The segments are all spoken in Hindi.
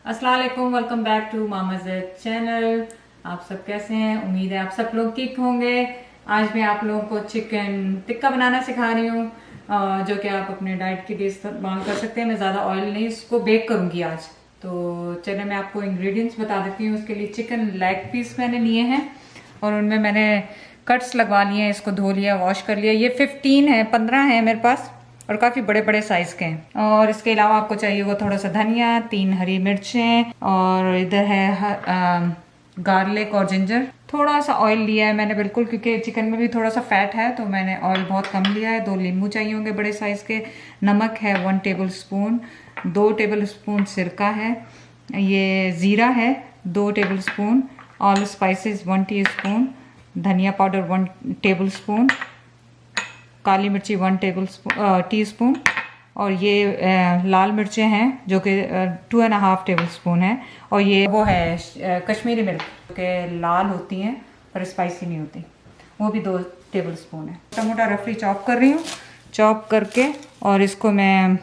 अस्सलाम वालेकुम, welcome back to Mama Z channel. आप सब कैसे हैं? उम्मीद है आप सब लोग ठीक होंगे। आज मैं आप लोगों को चिकन टिक्का बनाना सिखा रही हूँ, जो कि आप अपने डाइट के लिए इस्तेमाल कर सकते हैं। मैं ज़्यादा ऑयल नहीं इसको बेक करूँगी आज। तो चलिए मैं आपको इंग्रेडिएंट्स बता देती हूँ। उसके लिए चिकन लेग पीस मैंने लिए हैं और उनमें मैंने कट्स लगवा लिए हैं। इसको धो लिया, वॉश कर लिया। ये 15 है मेरे पास और काफ़ी बड़े बड़े साइज़ के हैं। और इसके अलावा आपको चाहिए वो थोड़ा सा धनिया, 3 हरी मिर्चें और इधर है गार्लिक और जिंजर। थोड़ा सा ऑयल लिया है मैंने बिल्कुल, क्योंकि चिकन में भी थोड़ा सा फैट है तो मैंने ऑयल बहुत कम लिया है। 2 नींबू चाहिए होंगे बड़े साइज़ के। नमक है 1 टेबल स्पून, 2 टेबल स्पून सिरका है, ये ज़ीरा है 2 table spoon, all spices 1 teaspoon, धनिया पाउडर 1 टेबल स्पून, काली मिर्ची 1 टीस्पून और ये लाल मिर्चें हैं जो कि 2.5 टेबल स्पून है। और ये वो है कश्मीरी मिर्च जो कि लाल होती हैं पर स्पाइसी नहीं होती, वो भी 2 टेबल स्पून है। मोटा मोटा रफली चॉप कर रही हूँ। चॉप करके और इसको मैं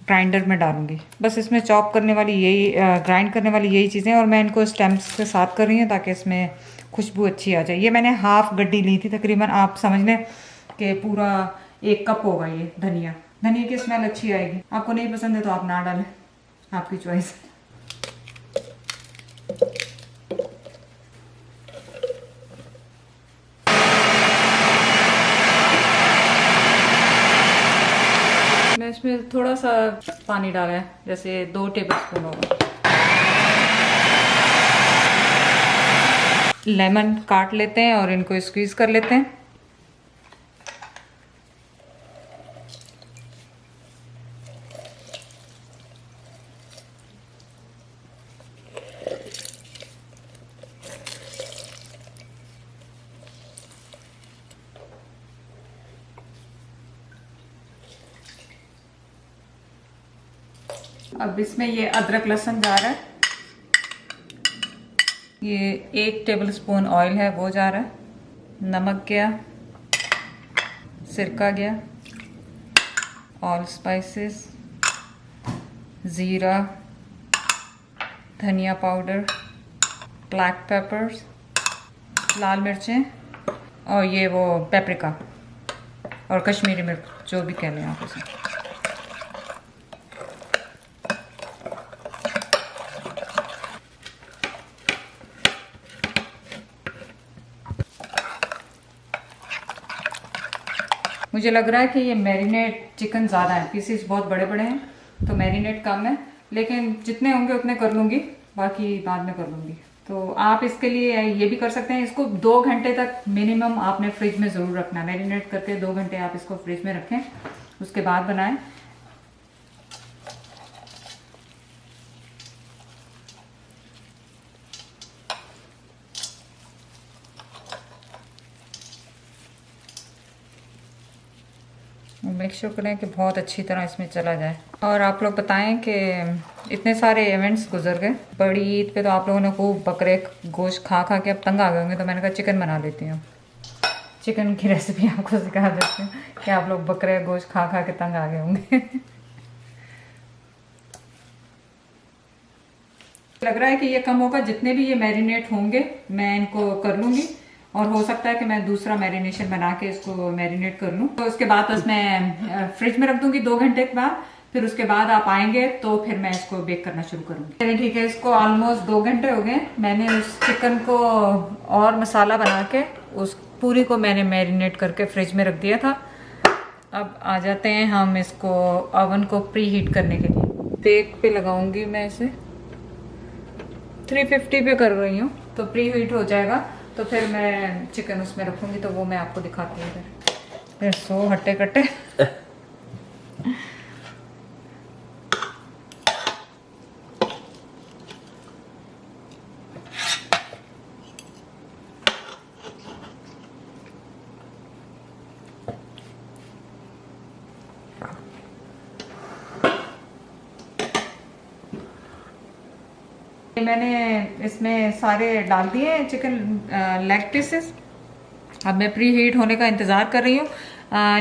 ग्राइंडर में डालूंगी। बस इसमें चॉप करने वाली यही ग्राइंड करने वाली यही चीज़ें, और मैं इनको स्टेम्स के साथ कर रही हूँ ताकि इसमें खुशबू अच्छी आ जाए। ये मैंने हाफ गड्डी ली थी तकरीबन, आप समझ लें कि पूरा 1 कप होगा। ये धनिया की स्मेल अच्छी आएगी। आपको नहीं पसंद है तो आप ना डालें, आपकी चॉइस। मैं इसमें थोड़ा सा पानी डाला है, जैसे 2 टेबल स्पून होगा। लेमन काट लेते हैं और इनको स्क्वीज कर लेते हैं। अब इसमें ये अदरक लहसुन जा रहा है। ये 1 टेबल स्पून ऑयल है वो जा रहा है। नमक गया, सिरका गया, ऑल स्पाइसेस, ज़ीरा, धनिया पाउडर, ब्लैक पेपर्स, लाल मिर्चें और ये वो पेपरिका और कश्मीरी मिर्च जो भी कह लें आप उसे। मुझे लग रहा है कि ये मैरिनेट चिकन ज़्यादा है, पीसेस बहुत बड़े बड़े हैं तो मैरिनेट कम है, लेकिन जितने होंगे उतने कर लूँगी, बाकी बाद में कर लूँगी। तो आप इसके लिए ये भी कर सकते हैं। इसको 2 घंटे तक मिनिमम आपने फ्रिज में ज़रूर रखना है। मैरिनेट करके 2 घंटे आप इसको फ्रिज में रखें, उसके बाद बनाएं। मेक श्योर करें कि बहुत अच्छी तरह इसमें चला जाए। और आप लोग बताएं कि इतने सारे इवेंट्स गुजर गए। बड़ी ईद पे तो आप लोगों ने खूब बकरे गोश्त खा खा के अब तंग आ गए होंगे, तो मैंने कहा चिकन बना लेती हूँ। चिकन की रेसिपी आपको सिखा देती हूँ कि आप लोग बकरे गोश्त खा खा के तंग आ गए होंगे। लग रहा है कि ये कम होगा। जितने भी ये मैरिनेट होंगे मैं इनको कर लूँगी, और हो सकता है कि मैं दूसरा मैरिनेशन बना के इसको मैरिनेट कर लूँ। तो उसके बाद बस मैं फ्रिज में रख दूंगी 2 घंटे के बाद। फिर उसके बाद आप आएंगे तो फिर मैं इसको बेक करना शुरू करूँगी। चलिए ठीक है, इसको ऑलमोस्ट 2 घंटे हो गए। मैंने उस चिकन को और मसाला बना के उस पूरी को मैंने मैरिनेट करके फ्रिज में रख दिया था। अब आ जाते हैं हम इसको ओवन को प्री हीट करने के लिए। बेक पे लगाऊंगी मैं इसे, 350 पे कर रही हूँ, तो प्री हीट हो जाएगा तो फिर मैं चिकन उसमें रखूंगी, तो वो मैं आपको दिखाती हूँ। फिर सो हट्टे कट्टे। मैंने इसमें सारे डाल दिए चिकन लेग पीसेस। अब मैं प्री हीट होने का इंतज़ार कर रही हूँ,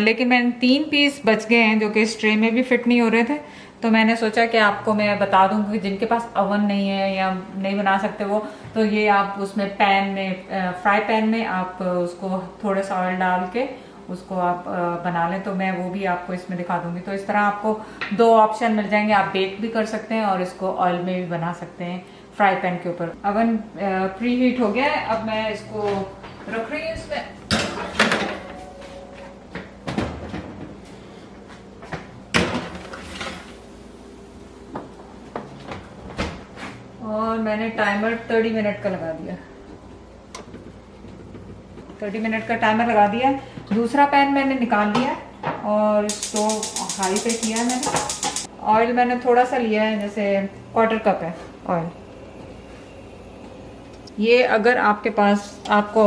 लेकिन मैंने 3 पीस बच गए हैं जो कि इस ट्रे में भी फिट नहीं हो रहे थे, तो मैंने सोचा कि आपको मैं बता दूं कि जिनके पास ओवन नहीं है या नहीं बना सकते वो, तो ये आप उसमें पैन में, फ्राई पैन में आप उसको थोड़ा सा ऑयल डाल के उसको आप बना लें। तो मैं वो भी आपको इसमें दिखा दूंगी। तो इस तरह आपको दो ऑप्शन मिल जाएंगे, आप बेक भी कर सकते हैं और इसको ऑयल में भी बना सकते हैं फ्राई पैन के ऊपर। ओवन प्री हीट हो गया है, अब मैं इसको रख रही हूँ इसमें। और मैंने टाइमर 30 मिनट का लगा दिया, 30 मिनट का टाइमर लगा दिया। दूसरा पैन मैंने निकाल लिया और इसको हाई पे किया है मैंने। ऑयल मैंने थोड़ा सा लिया है, जैसे 1/4 कप है ऑयल। ये अगर आपके पास, आपको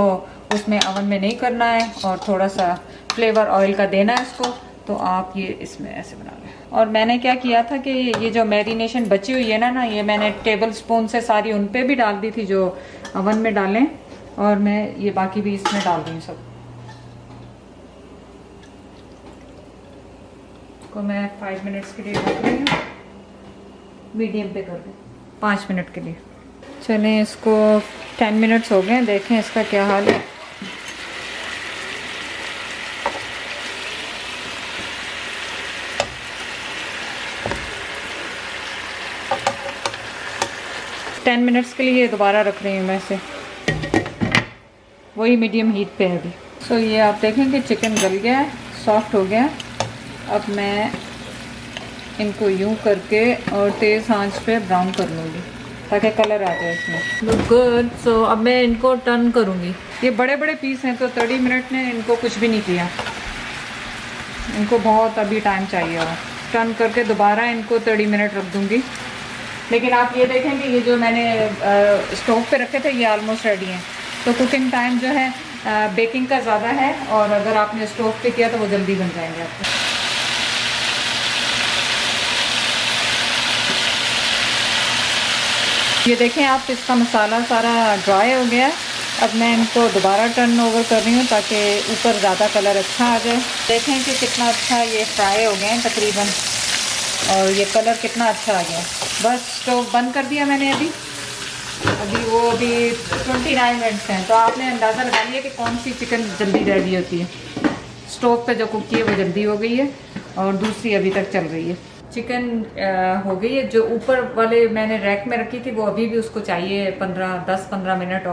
उसमें ओवन में नहीं करना है और थोड़ा सा फ्लेवर ऑयल का देना है इसको, तो आप ये इसमें ऐसे बना लें। और मैंने क्या किया था कि ये जो मैरिनेशन बची हुई है ना, ये मैंने टेबल स्पून से सारी उन पे भी डाल दी थी जो ओवन में डालें, और मैं ये बाकी भी इसमें डाल दूँ सब को। मैं 5 मिनट्स के लिए रख रही हूँ, मीडियम पे कर दूँ 5 मिनट के लिए। चलें, इसको 10 मिनट्स हो गए, देखें इसका क्या हाल है। टेन मिनट्स के लिए दोबारा रख रही हूँ मैं इसे, वही मीडियम हीट पे है अभी। सो ये आप देखें कि चिकन गल गया है, सॉफ्ट हो गया। अब मैं इनको यूं करके और तेज़ आंच पे ब्राउन कर लूँगी ताकि कलर आ जाए इसमें। Look good. सो अब मैं इनको टर्न करूँगी। ये बड़े बड़े पीस हैं तो 30 मिनट ने इनको कुछ भी नहीं किया, इनको बहुत अभी टाइम चाहिए और टर्न करके दोबारा इनको 30 मिनट रख दूँगी। लेकिन आप ये देखें कि ये जो मैंने स्टोव पे रखे थे ये ऑलमोस्ट रेडी हैं। तो कुकिंग टाइम जो है बेकिंग का ज़्यादा है, और अगर आपने स्टोव पे किया तो वो जल्दी बन जाएंगे आपको। ये देखें आप, इसका मसाला सारा ड्राई हो गया है। अब मैं इनको दोबारा टर्न ओवर कर रही हूँ ताकि ऊपर ज़्यादा कलर अच्छा आ जाए। देखें कि कितना अच्छा ये फ्राई हो गए हैं तकरीबन, और ये कलर कितना अच्छा आ गया। बस स्टोव बंद कर दिया मैंने अभी वो अभी 29 मिनट्स हैं। तो आपने अंदाज़ा लगा लिया कि कौन सी चिकन जल्दी रेडी होती है। स्टोव पे जो कुक की है वो जल्दी हो गई है, और दूसरी अभी तक चल रही है। चिकन हो गई है। जो ऊपर वाले मैंने रैक में रखी थी वो अभी भी उसको चाहिए 10-15 मिनट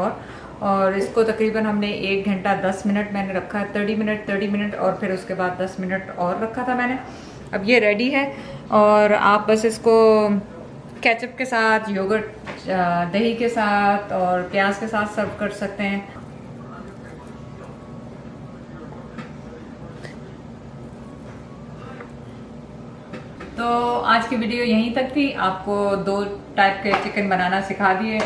और इसको तकरीबन हमने 1 घंटा 10 मिनट मैंने रखा है। 30 मिनट और फिर उसके बाद 10 मिनट और रखा था मैंने। अब ये रेडी है, और आप बस इसको केचप के साथ, योगर्ट, दही के साथ और प्याज के साथ सर्व कर सकते हैं। तो आज की वीडियो यहीं तक थी। आपको 2 टाइप के चिकन बनाना सिखा दिए,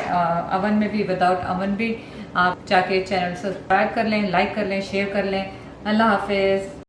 ओवन में भी, विदाउट ओवन भी। आप जाके चैनल सब्सक्राइब कर लें, लाइक कर लें, शेयर कर लें। अल्लाह हाफिज़।